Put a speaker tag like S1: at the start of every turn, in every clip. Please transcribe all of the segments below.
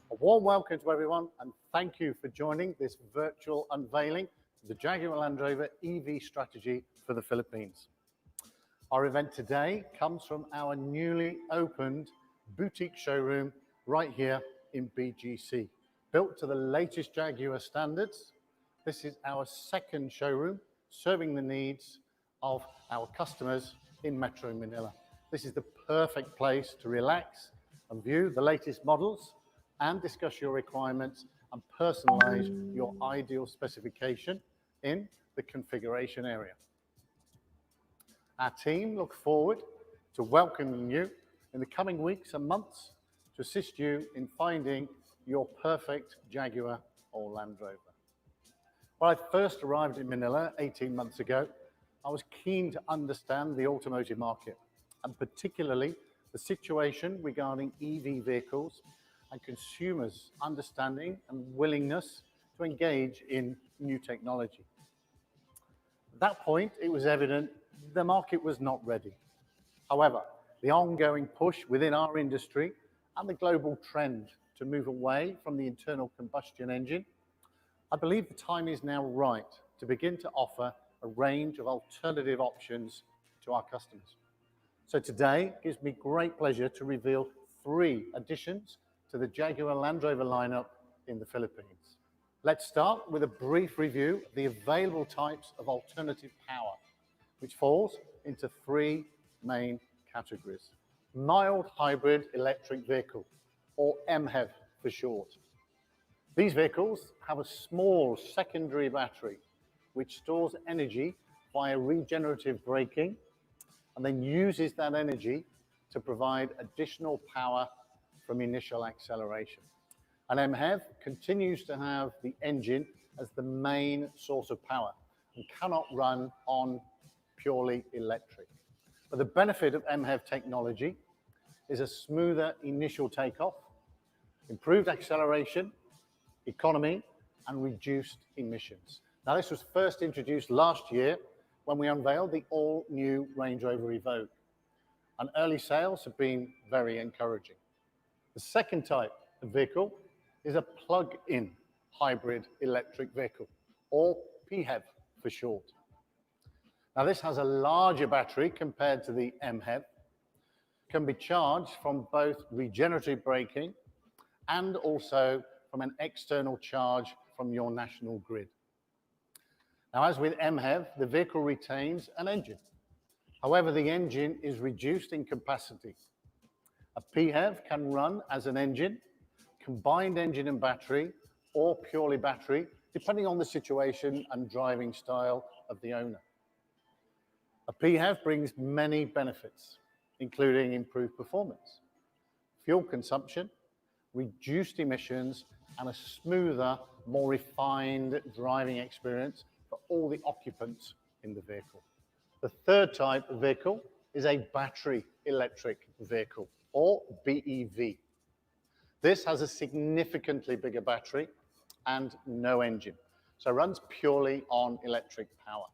S1: A warm welcome to everyone, and thank you for joining this virtual unveiling of the Jaguar Land Rover EV strategy for the Philippines. Our event today comes from our newly opened boutique showroom right here in BGC. Built to the latest Jaguar standards, this is our second showroom serving the needs of our customers in Metro Manila. This is the perfect place to relax and view the latest models and discuss your requirements and personalize your ideal specification in the configuration area. Our team look forward to welcoming you in the coming weeks and months to assist you in finding your perfect Jaguar or Land Rover. When I first arrived in Manila 18 months ago, I was keen to understand the automotive market, and particularly the situation regarding EV vehicles and consumers' understanding and willingness to engage in new technology. At that point, it was evident the market was not ready. However, the ongoing push within our industry and the global trend to move away from the internal combustion engine, I believe the time is now right to begin to offer a range of alternative options to our customers. So today, it gives me great pleasure to reveal 3 additions to the Jaguar Land Rover lineup in the Philippines. Let's start with a brief review of the available types of alternative power, which falls into 3 main categories. Mild hybrid electric vehicle, or MHEV for short. These vehicles have a small secondary battery which stores energy via regenerative braking and then uses that energy to provide additional power from initial acceleration. An MHEV continues to have the engine as the main source of power and cannot run on purely electric. But the benefit of MHEV technology is a smoother initial takeoff improved acceleration, economy, and reduced emissions. Now, this was first introduced last year when we unveiled the all-new Range Rover Evoque, and early sales have been very encouraging. The second type of vehicle is a plug-in hybrid electric vehicle, or PHEV for short. Now, this has a larger battery compared to the MHEV, can be charged from both regenerative braking and also from an external charge from your national grid. Now, as with MHEV, the vehicle retains an engine. However, the engine is reduced in capacity. A PHEV can run as an engine, combined engine and battery, or purely battery, depending on the situation and driving style of the owner. A PHEV brings many benefits, including improved performance, fuel consumption, reduced emissions, and a smoother, more refined driving experience for all the occupants in the vehicle. The third type of vehicle is a battery electric vehicle, or BEV. This has a significantly bigger battery and no engine, so runs purely on electric power.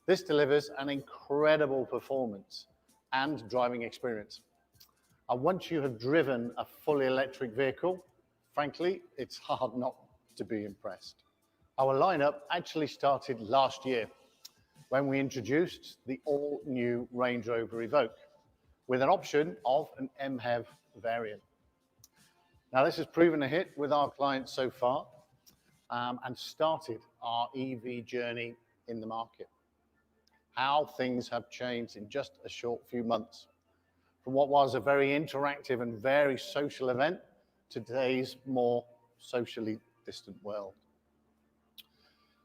S1: This delivers an incredible performance and driving experience. And once you have driven a fully electric vehicle, frankly, it's hard not to be impressed. Our lineup actually started last year when we introduced the all-new Range Rover Evoque with an option of an MHEV variant. Now, this has proven a hit with our clients so far and started our EV journey in the market. How things have changed in just a short few months. From what was a very interactive and very social event to today's more socially distant world.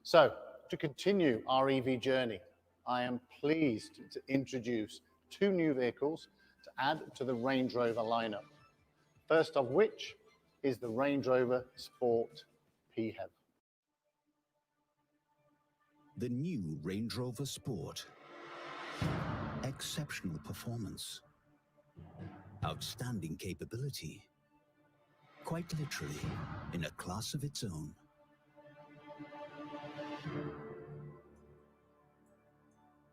S1: So, to continue our EV journey, I am pleased to introduce two new vehicles to add to the Range Rover lineup. First of which is the Range Rover Sport PHEV.
S2: The new Range Rover Sport. Exceptional performance. Outstanding capability. Quite literally, in a class of its own.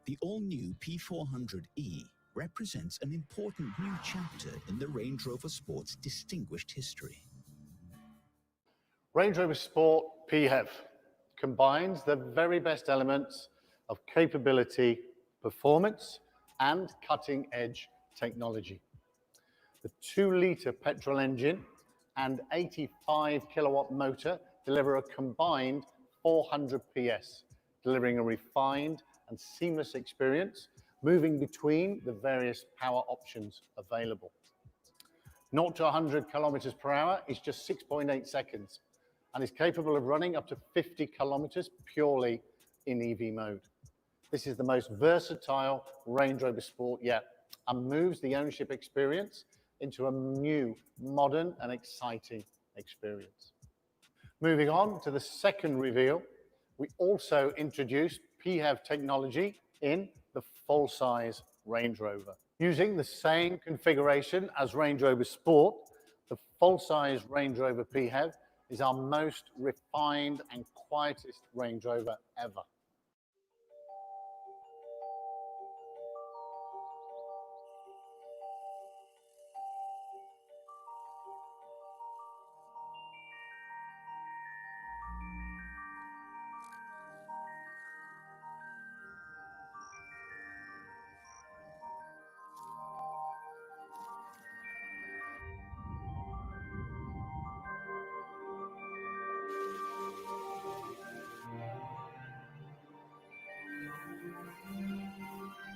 S2: The all-new P400e represents an important new chapter in the Range Rover Sport's distinguished history.
S1: Range Rover Sport PHEV combines the very best elements of capability, performance, and cutting-edge technology. The 2-litre petrol engine and 85-kilowatt motor deliver a combined 400 PS, delivering a refined and seamless experience, moving between the various power options available. 0 to 100 kilometers per hour is just 6.8 seconds and is capable of running up to 50 kilometers purely in EV mode. This is the most versatile Range Rover Sport yet and moves the ownership experience into a new, modern and exciting experience. Moving on to the second reveal, we also introduced PHEV technology in the full-size Range Rover. Using the same configuration as Range Rover Sport, the full-size Range Rover PHEV is our most refined and quietest Range Rover ever.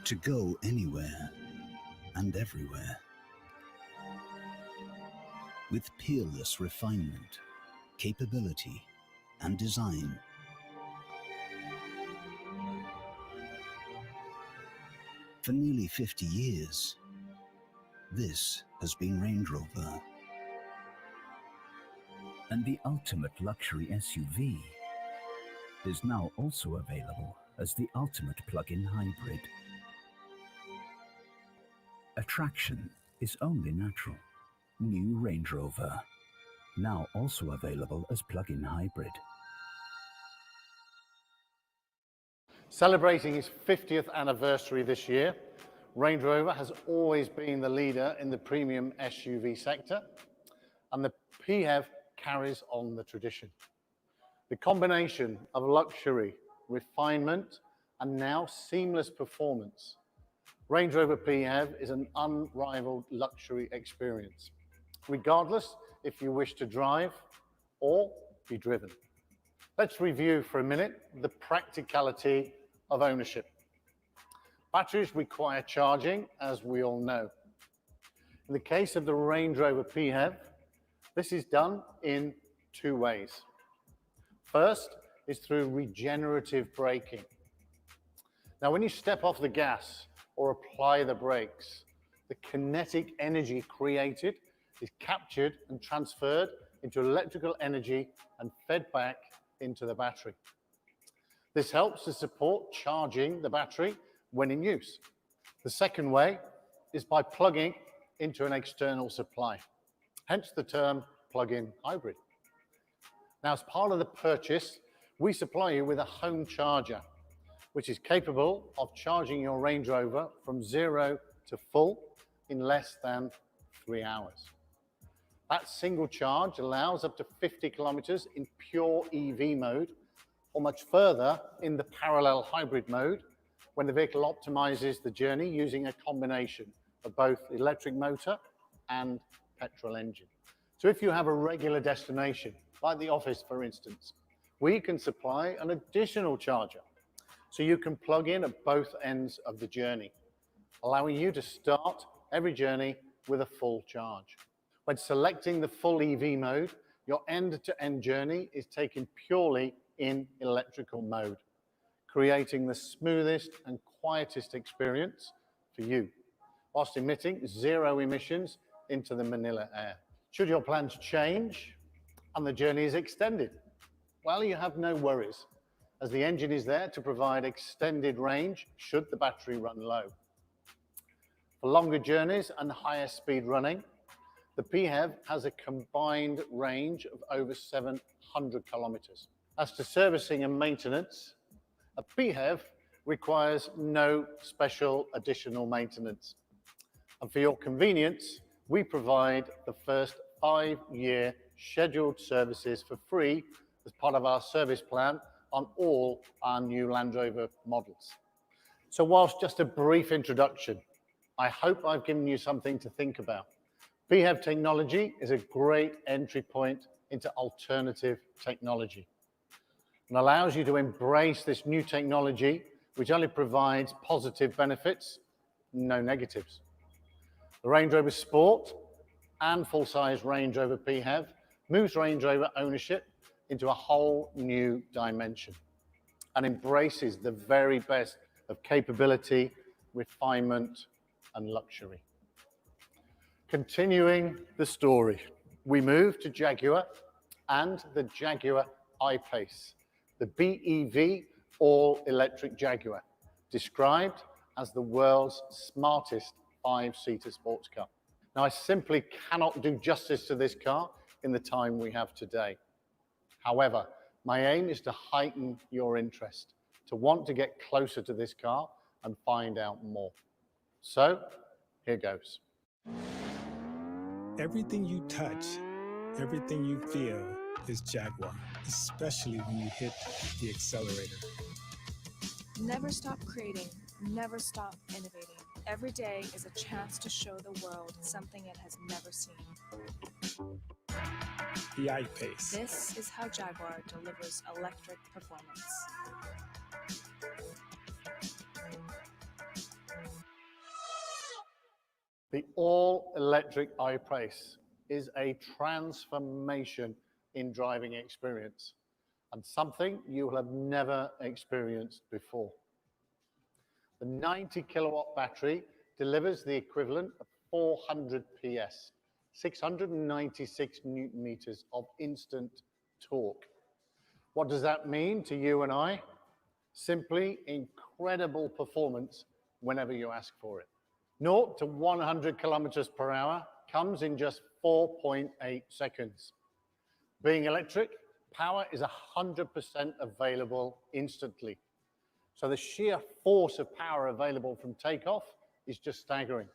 S2: To go anywhere and everywhere. With peerless refinement, capability, and design. For nearly 50 years, this has been Range Rover. And the ultimate luxury SUV is now also available as the ultimate plug-in hybrid. Attraction is only natural. New Range Rover. now also available as plug-in hybrid.
S1: Celebrating its 50th anniversary this year, Range Rover has always been the leader in the premium SUV sector, and the PHEV carries on the tradition. The combination of luxury, refinement, and now seamless performance, Range Rover PHEV is an unrivaled luxury experience, regardless if you wish to drive or be driven. Let's review for a minute the practicality of ownership. Batteries require charging, as we all know. In the case of the Range Rover PHEV, this is done in two ways. First is through regenerative braking. Now, when you step off the gas or apply the brakes, the kinetic energy created is captured and transferred into electrical energy and fed back into the battery. This helps to support charging the battery when in use. The second way is by plugging into an external supply, hence the term plug-in hybrid. Now, as part of the purchase, we supply you with a home charger, which is capable of charging your Range Rover from 0 to full in less than 3 hours. That single charge allows up to 50 kilometers in pure EV mode, or much further in the parallel hybrid mode, when the vehicle optimizes the journey using a combination of both electric motor and petrol engine. So if you have a regular destination, like the office for instance, we can supply an additional charger, so you can plug in at both ends of the journey, allowing you to start every journey with a full charge. When selecting the full EV mode, your end-to-end journey is taken purely in electrical mode, creating the smoothest and quietest experience for you, whilst emitting 0 emissions into the Manila air. Should your plans change and the journey is extended, well, you have no worries, as the engine is there to provide extended range should the battery run low. For longer journeys and higher speed running, the PHEV has a combined range of over 700 kilometers. As to servicing and maintenance, a PHEV requires no special additional maintenance. And for your convenience, we provide the first 5-year scheduled services for free as part of our service plan on all our new Land Rover models. So whilst just a brief introduction, I hope I've given you something to think about. PHEV technology is a great entry point into alternative technology and allows you to embrace this new technology, which only provides positive benefits, no negatives. The Range Rover Sport and full-size Range Rover PHEV moves Range Rover ownership into a whole new dimension and embraces the very best of capability, refinement, and luxury. Continuing the story, we move to Jaguar and the Jaguar I-Pace, the BEV all-electric Jaguar, described as the world's smartest 5-seater sports car. Now, I simply cannot do justice to this car in the time we have today. However, my aim is to heighten your interest, to want to get closer to this car and find out more. So, here goes.
S3: Everything you touch, everything you feel is Jaguar, especially when you hit the accelerator.
S4: Never stop creating, never stop innovating. Every day is a chance to show the world something it has never seen.
S3: The I-Pace.
S4: This is how Jaguar delivers electric performance.
S1: The all-electric I-Pace is a transformation in driving experience and something you will have never experienced before. The 90 kilowatt battery delivers the equivalent of 400 PS, 696 Newton meters of instant torque. What does that mean to you and I? Simply incredible performance whenever you ask for it. 0 to 100 kilometers per hour comes in just 4.8 seconds. Being electric, power is 100% available instantly. So the sheer force of power available from takeoff is just staggering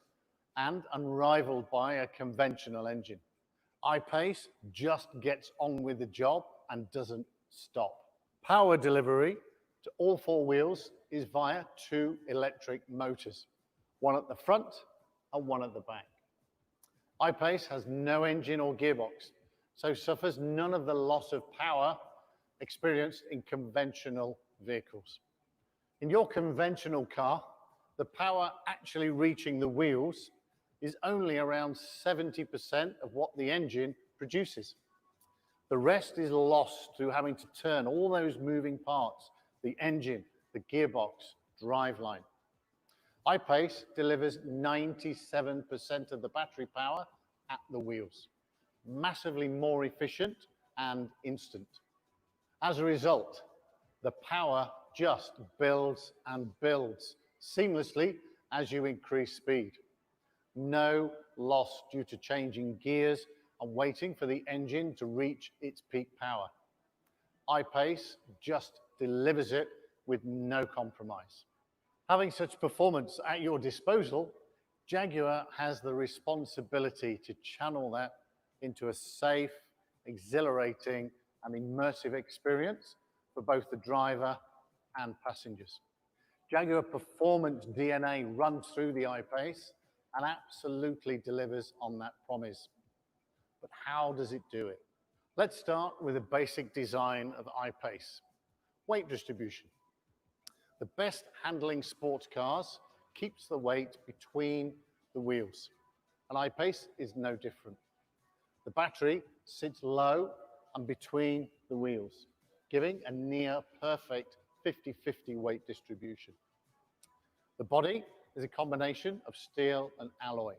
S1: and unrivaled by a conventional engine. I-Pace just gets on with the job and doesn't stop. Power delivery to all four wheels is via two electric motors, one at the front and one at the back. I-Pace has no engine or gearbox, so suffers none of the loss of power experienced in conventional vehicles. In your conventional car, the power actually reaching the wheels is only around 70% of what the engine produces. The rest is lost through having to turn all those moving parts, the engine, the gearbox, driveline. I-Pace delivers 97% of the battery power at the wheels, massively more efficient and instant. As a result, the power just builds and builds seamlessly as you increase speed. No loss due to changing gears and waiting for the engine to reach its peak power. I-Pace just delivers it with no compromise. Having such performance at your disposal, Jaguar has the responsibility to channel that into a safe, exhilarating, and immersive experience for both the driver and passengers. Jaguar performance DNA runs through the I-Pace and absolutely delivers on that promise. But how does it do it? Let's start with the basic design of I-Pace. Weight distribution. The best handling sports cars keeps the weight between the wheels, and I-Pace is no different. The battery sits low and between the wheels, giving a near perfect 50-50 weight distribution. The body is a combination of steel and alloy,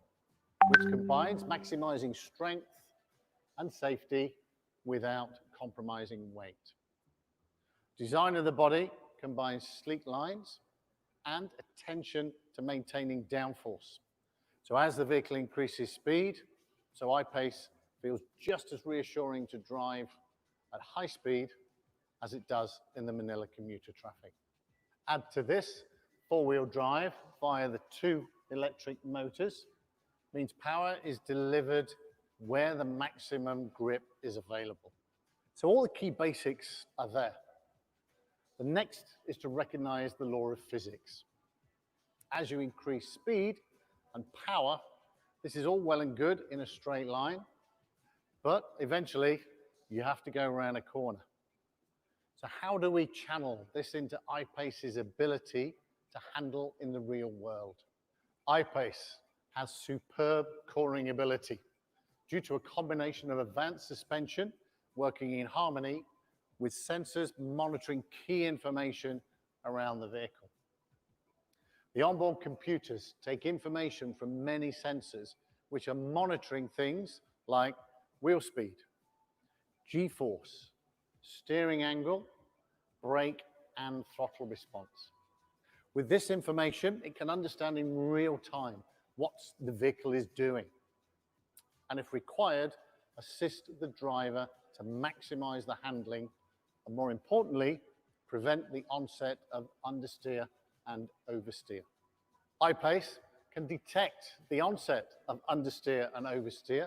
S1: which combines maximizing strength and safety without compromising weight. Design of the body combines sleek lines and attention to maintaining downforce. So as the vehicle increases speed, so I-Pace feels just as reassuring to drive at high speed as it does in the Manila commuter traffic. Add to this four-wheel drive via the two electric motors means power is delivered where the maximum grip is available. So all the key basics are there. The next is to recognize the law of physics. As you increase speed and power, this is all well and good in a straight line, but eventually you have to go around a corner. So how do we channel this into I-Pace's ability to handle in the real world? I-Pace has superb coring ability due to a combination of advanced suspension working in harmony with sensors monitoring key information around the vehicle. The onboard computers take information from many sensors which are monitoring things like wheel speed, G-force, steering angle, brake and throttle response. With this information, it can understand in real time what the vehicle is doing, and if required, assist the driver to maximize the handling and, more importantly, prevent the onset of understeer and oversteer. I-Pace can detect the onset of understeer and oversteer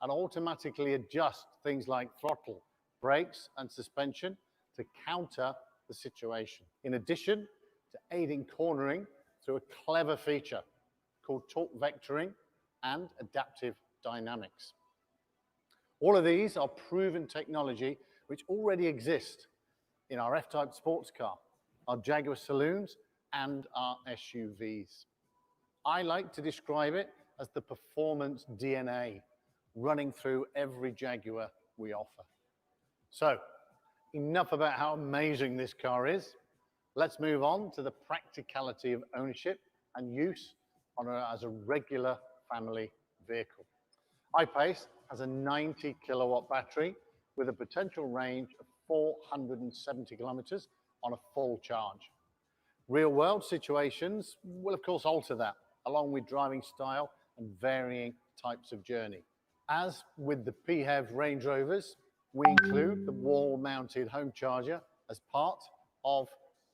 S1: and automatically adjust things like throttle, brakes and suspension to counter the situation. In addition to aiding cornering through a clever feature called torque vectoring and adaptive dynamics. All of these are proven technology which already exist in our F-Type sports car, our Jaguar saloons, and our SUVs. I like to describe it as the performance DNA running through every Jaguar we offer. So, enough about how amazing this car is. Let's move on to the practicality of ownership and use as a regular family vehicle. I-Pace has a 90 kilowatt battery with a potential range of 470 kilometers on a full charge. Real world situations will of course alter that, along with driving style and varying types of journey. As with the PHEV Range Rovers, We include the wall-mounted home charger as part of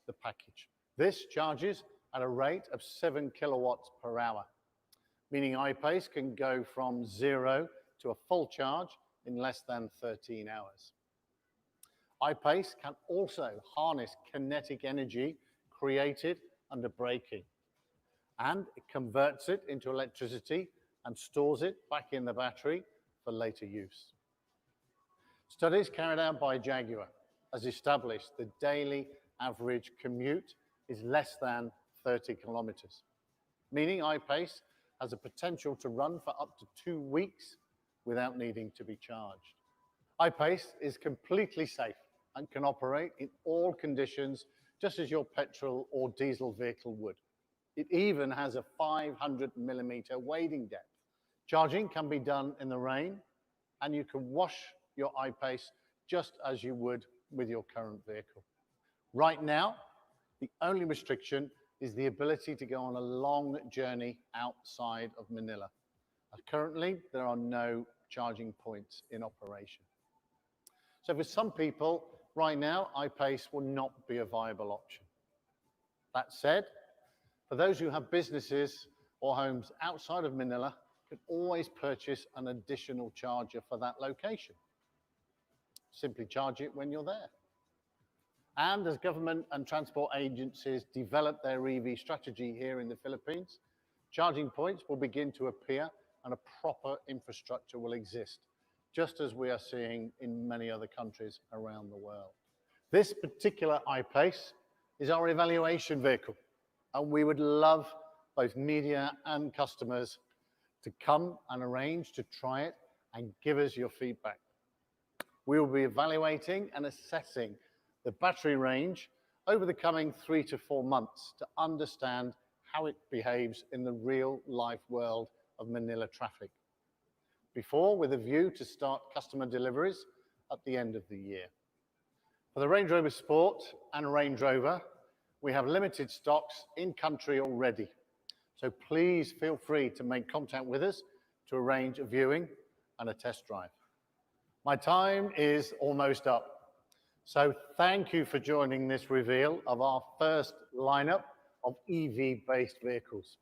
S1: the package. This charges at a rate of 7 kilowatts per hour, meaning iPace can go from 0 to a full charge in less than 13 hours. iPace can also harness kinetic energy created under braking, and it converts it into electricity and stores it back in the battery for later use. Studies carried out by Jaguar has established the daily average commute is less than 30 kilometers, meaning iPace has the potential to run for up to 2 weeks without needing to be charged. iPace is completely safe and can operate in all conditions just as your petrol or diesel vehicle would. It even has a 500mm wading depth. Charging can be done in the rain, and you can wash your iPace just as you would with your current vehicle. Right now, the only restriction is the ability to go on a long journey outside of Manila. Currently, there are no charging points in operation. So for some people, right now, iPace will not be a viable option. That said, for those who have businesses or homes outside of Manila, you can always purchase an additional charger for that location. Simply charge it when you're there. And as government and transport agencies develop their EV strategy here in the Philippines, charging points will begin to appear and a proper infrastructure will exist, just as we are seeing in many other countries around the world. This particular iPace is our evaluation vehicle, and we would love both media and customers to come and arrange to try it and give us your feedback. We will be evaluating and assessing the battery range over the coming 3 to 4 months to understand how it behaves in the real life world of Manila traffic, before with a view to start customer deliveries at the end of the year. For the Range Rover Sport and Range Rover, we have limited stocks in country already, so please feel free to make contact with us to arrange a viewing and a test drive. My time is almost up. So thank you for joining this reveal of our first lineup of EV-based vehicles.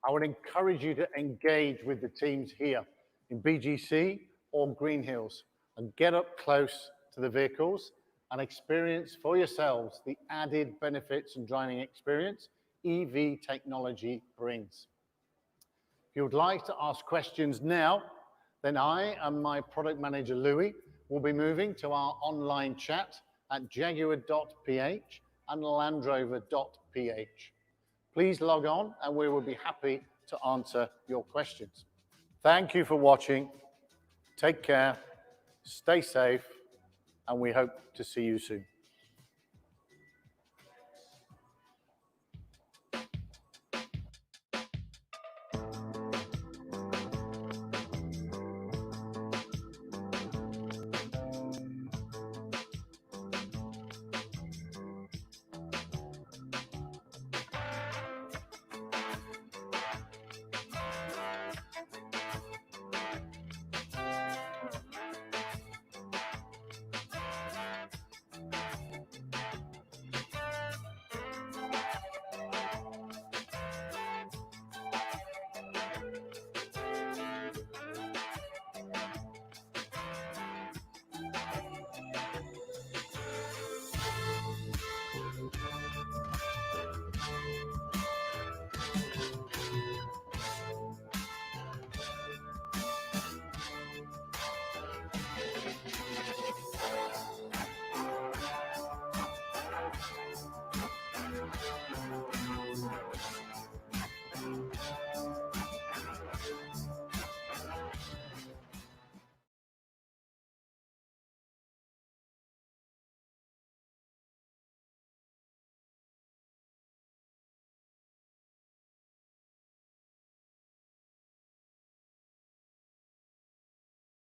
S1: I would encourage you to engage with the teams here in BGC or Green Hills and get up close to the vehicles and experience for yourselves the added benefits and driving experience EV technology brings. If you would like to ask questions now, then I and my product manager, Louis, will be moving to our online chat at jaguar.ph and landrover.ph. Please log on and we will be happy to answer your questions. Thank you for watching. Take care, stay safe, and we hope to see you soon.